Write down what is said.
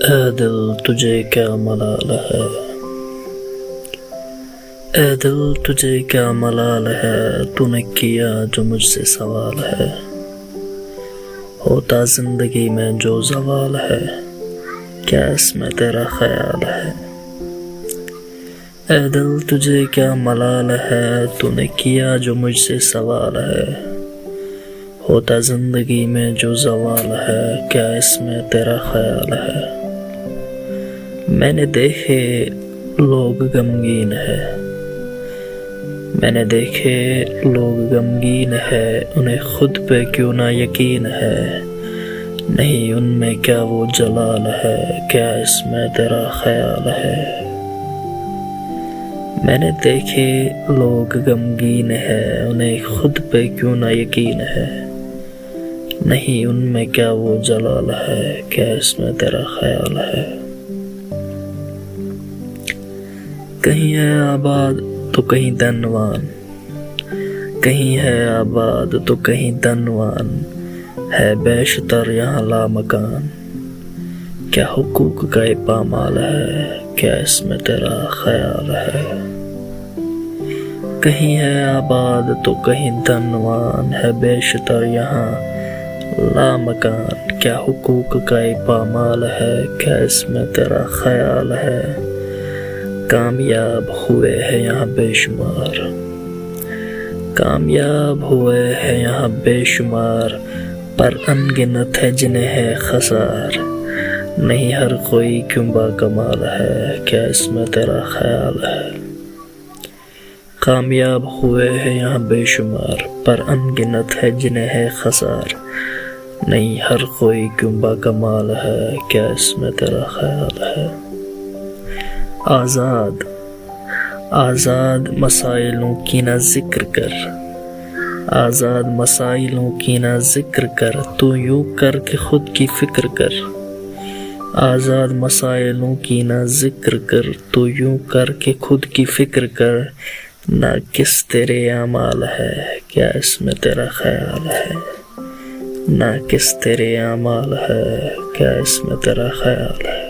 اے دل تجھے کیا ملال ہے، اے دل تجھے کیا ملال ہے، تو نے کیا جو مجھ سے سوال ہے، ہوتا زندگی میں جو زوال ہے، کیا اس میں تیرا خیال ہے۔ اے دل تجھے کیا ملال ہے، تو نے کیا جو مجھ سے سوال ہے، ہوتا زندگی میں جو زوال ہے، کیا اس میں تیرا خیال ہے۔ میں نے دیکھے لوگ غمگین ہے، میں نے دیکھے لوگ غمگین ہے، انہیں خود پہ کیوں نہ یقین ہے، نہیں ان میں کیا وہ جلال ہے، کیا اس میں تیرا خیال ہے۔ میں نے دیکھے لوگ غمگین ہے، انہیں خود پہ کیوں نہ یقین ہے، نہیں ان میں کیا وہ جلال ہے، کیا اس میں تیرا خیال ہے۔ کہیں ہے آباد تو کہیں دنوان، کہیں ہے آباد تو کہیں دنوان، ہے بیشتر یہاں لامکان، کیا حقوق کا پامال ہے، کیا اس میں تیرا خیال ہے۔ کہیں ہے آباد تو کہیں دنوان، ہے بیشتر یہاں لامکان، کیا حقوق کا پامال ہے، کیا اس میں تیرا خیال ہے۔ کامیاب ہوئے ہیں یہاں بے شمار، کامیاب ہوئے ہیں یہاں بے شمار، پر ان گنت ہے جنہیں ہے خسار، نہیں ہر کوئی کیوں با کمال ہے، کیا اس میں تیرا خیال ہے۔ کامیاب ہوئے ہیں یہاں بے شمار، پر ان گنت ہے جنہیں ہے خسار، نہیں ہر کوئی کیوں با کمال ہے، کیا اس میں تیرا خیال ہے۔ آزاد آزاد مسائلوں کی نہ ذکر کر، آزاد مسائلوں کی نہ ذکر کر، تو یوں کر کے خود کی فکر کر، آزاد مسائلوں کی نہ ذکر کر، تو یوں کر کے خود کی فکر کر، نہ کس تیرے اعمال ہے، کیا اس میں تیرا خیال ہے، نہ کس تیرے اعمال ہے، کیا اس میں تیرا خیال ہے۔